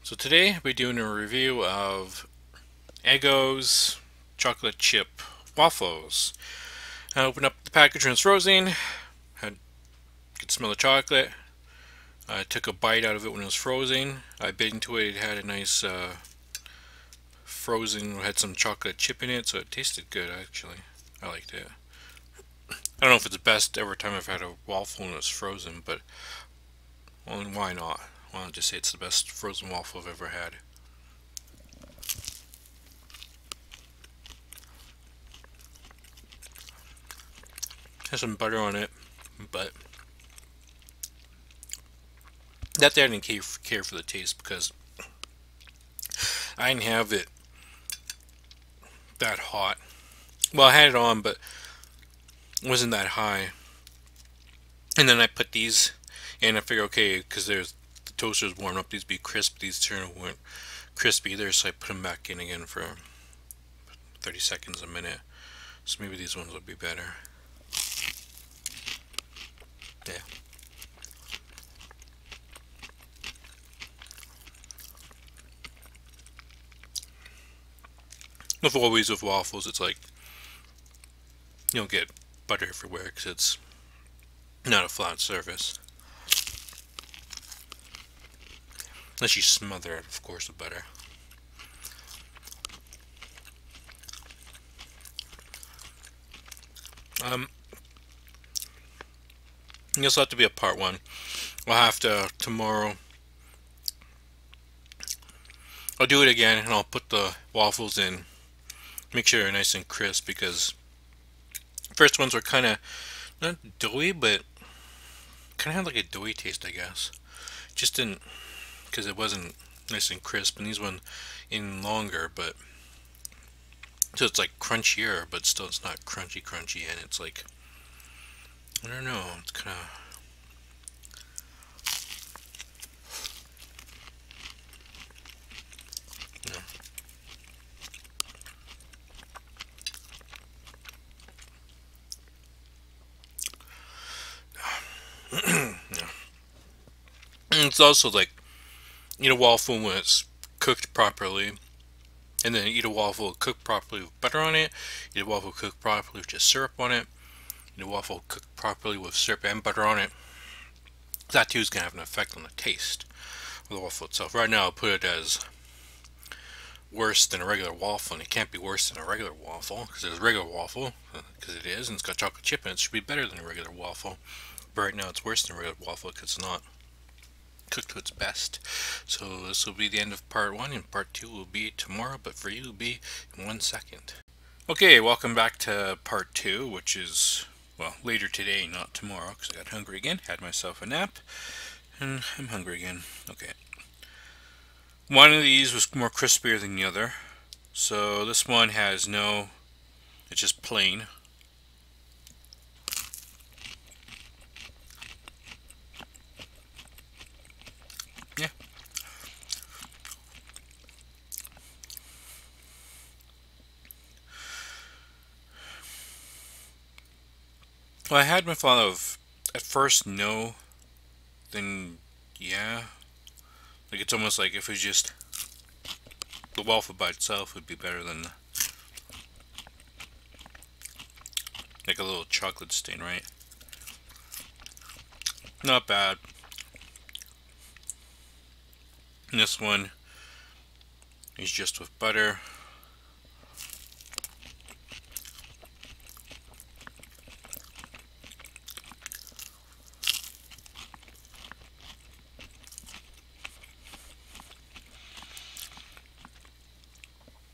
So today I'll be doing a review of Eggo's Chocolate Chip Waffles. I opened up the package when it's frozen. Could smell the chocolate. I took a bite out of it when it was frozen. I bit into it. It had a nice frozen, had some chocolate chip in it, so it tasted good actually. I liked it. I don't know if it's the best every time I've had a waffle and it's frozen, but well, why not? Why not just say it's the best frozen waffle I've ever had? Has some butter on it, but that day I didn't care for the taste because I didn't have it that hot. Well, I had it on, but it wasn't that high. And then I put these in. I figured, okay, because there's the toaster's warmed up, these be crisp. These weren't crispy either, so I put them back in again for 30 seconds, a minute. So maybe these ones would be better. Yeah. With always with waffles, it's like you don't get butter everywhere because it's not a flat surface. Unless you smother it, of course, with butter. I guess it'll have to be a part one. I'll have to tomorrow. I'll do it again, and I'll put the waffles in. Make sure they're nice and crisp because first ones were kind of not doughy, but kind of had like a doughy taste, I guess. Just didn't because it wasn't nice and crisp, and these one in longer, but so it's like crunchier, but still it's not crunchy, and it's like I don't know, it's kind of. Yeah. And it's also like eat a waffle when it's cooked properly, and then eat a waffle cooked properly with butter on it. Eat a waffle cooked properly with just syrup on it. Eat a waffle cooked properly with syrup and butter on it. That too is gonna have an effect on the taste of the waffle itself. Right now, I'll put it as worse than a regular waffle, and it can't be worse than a regular waffle because it's a regular waffle, because it is, and it's got chocolate chip in it. It should be better than a regular waffle. But right now, it's worse than a regular waffle because it's not cooked to its best. So this will be the end of part one, and part two will be tomorrow, but for you it will be in 1 second. Okay, welcome back to part two, which is, well, later today, not tomorrow, because I got hungry again, had myself a nap, and I'm hungry again. Okay. One of these was more crispier than the other, so this one has no, it's just plain. Yeah. Well, I had my thought of, at first, no, then yeah. Like, it's almost like if it was just the waffle by itself would be better than like a little chocolate stain, right? Not bad. And this one is just with butter.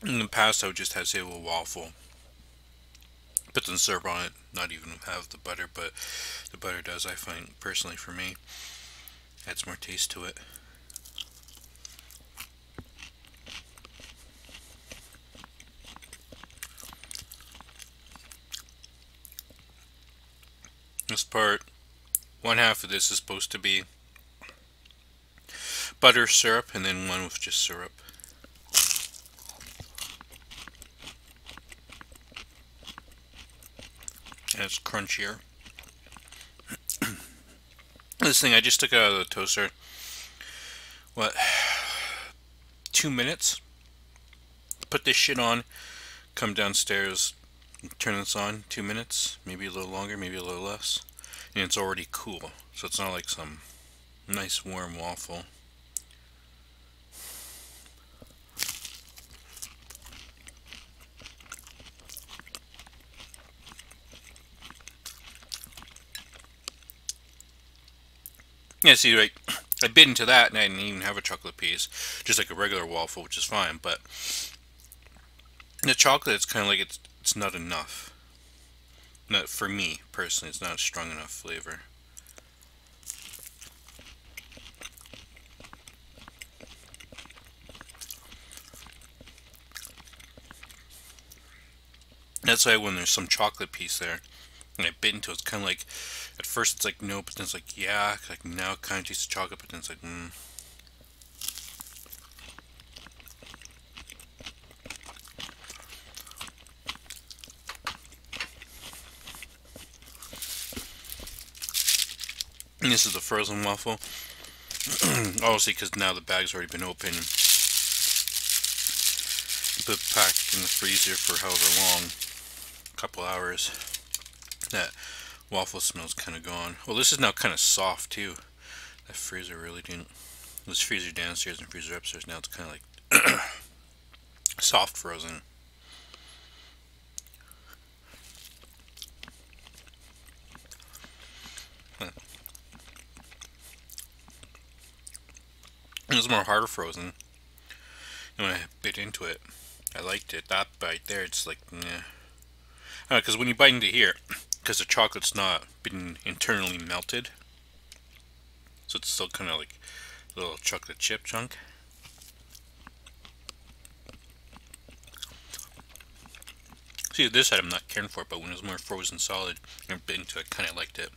In the past, I would just have, say, a little waffle. Put some syrup on it, not even have the butter, but the butter does, I find, personally for me, adds more taste to it. This part, one half of this is supposed to be butter syrup, and then one with just syrup. And it's crunchier. This thing I just took out of the toaster, what, 2 minutes. Put this shit on, come downstairs, turn this on, 2 minutes, maybe a little longer, maybe a little less, and it's already cool. So it's not like some nice warm waffle. Yeah, see, like, I bit into that and I didn't even have a chocolate piece, just like a regular waffle, which is fine, but the chocolate, it's kind of like it's not enough. Not for me, personally, it's not a strong enough flavor. That's why when there's some chocolate piece there, and I bit into it, it's kind of like, at first it's like, no, but then it's like, yeah, like now it kind of tastes chocolate, but then it's like, And this is the frozen waffle. Obviously, because now the bag's already been opened. Put it back in the freezer for however long, a couple hours. That waffle smell's kind of gone. Well, this is now kind of soft too. That freezer really didn't. This freezer downstairs and freezer upstairs, now it's kind of like soft frozen. It was more harder frozen. And when I bit into it, I liked it. That bite there, it's like, nah. Because when you bite into here, because the chocolate's not been internally melted, so it's still kind of like a little chocolate chip chunk. See, this side I'm not caring for it, but when it was more frozen solid and bit into it, I kind of liked it.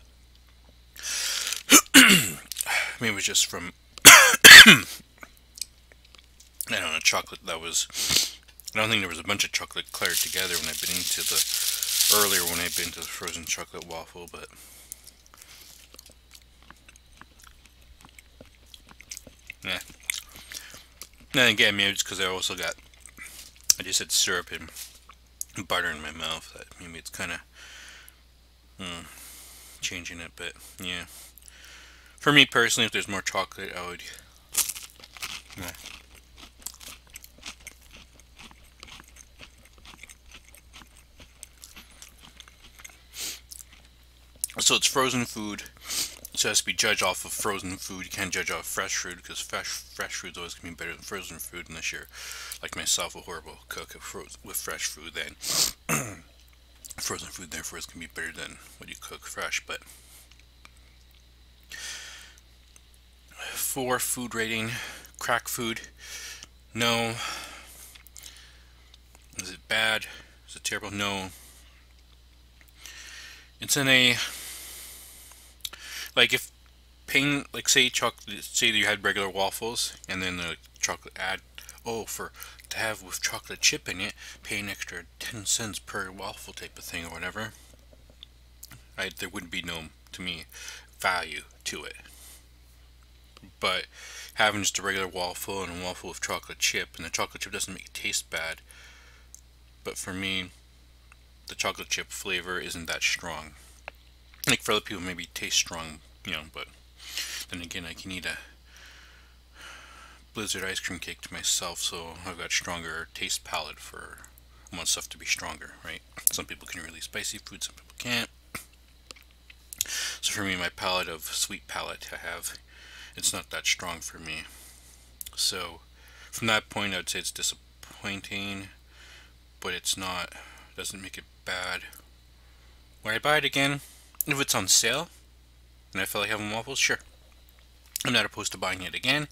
Maybe it was just from I don't know, chocolate that was. I don't think there was a bunch of chocolate clared together when I bit into the earlier when I bit into the frozen chocolate waffle, but yeah. Then again, maybe it's because I also got, I just had syrup and butter in my mouth. That maybe it's kind of changing it, but yeah. For me personally, if there's more chocolate, I would. Yeah. So it's frozen food. So it has to be judged off of frozen food. You can't judge off fresh food because fresh food's always gonna be better than frozen food unless you're like myself, a horrible cook with fresh food. Then frozen food, therefore, is gonna be better than what you cook fresh. But for food rating, crack food, no. Is it bad? Is it terrible? No. It's in a, like, if paying, like, say you had regular waffles and then the chocolate add, to have with chocolate chip in it, pay an extra 10 cents per waffle type of thing or whatever, there wouldn't be no, to me, value to it. But having just a regular waffle and a waffle with chocolate chip, and the chocolate chip doesn't make it taste bad, but for me, the chocolate chip flavor isn't that strong. Like for other people, maybe it tastes strong, but then again, I can eat a Blizzard ice cream cake to myself, so I've got stronger taste palate for, I want stuff to be stronger, right? Some people can really spicy food, some people can't. So for me, my palate of sweet palate I have, it's not that strong for me. So from that point, I would say it's disappointing, but it's not, doesn't make it bad. Would I buy it again? If it's on sale and I feel like having waffles, sure. I'm not opposed to buying it again,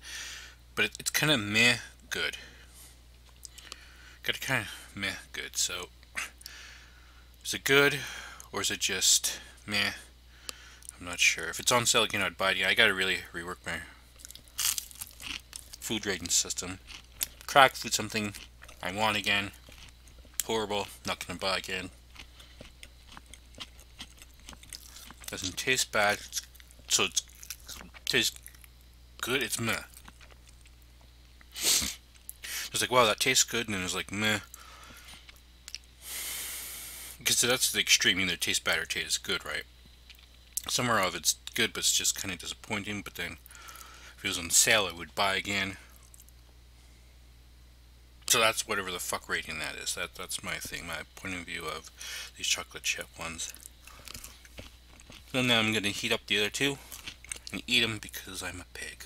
but it's kind of meh good. Got kind of meh good. So is it good or is it just meh? I'm not sure. If it's on sale again, I'd buy it again. I gotta really rework my food rating system. Crack food, something I want again. Horrible, not gonna buy again. Doesn't taste bad, so it tastes good. It's meh. like, wow, that tastes good, and then it was like, meh. Because that's the extreme, either tastes bad or tastes good, right? Somewhere of it's good, but it's just kind of disappointing. But then, if it was on sale, I would buy again. So that's whatever the fuck rating that is. That's my thing, my point of view of these chocolate chip ones. So now I'm gonna heat up the other two and eat them because I'm a pig.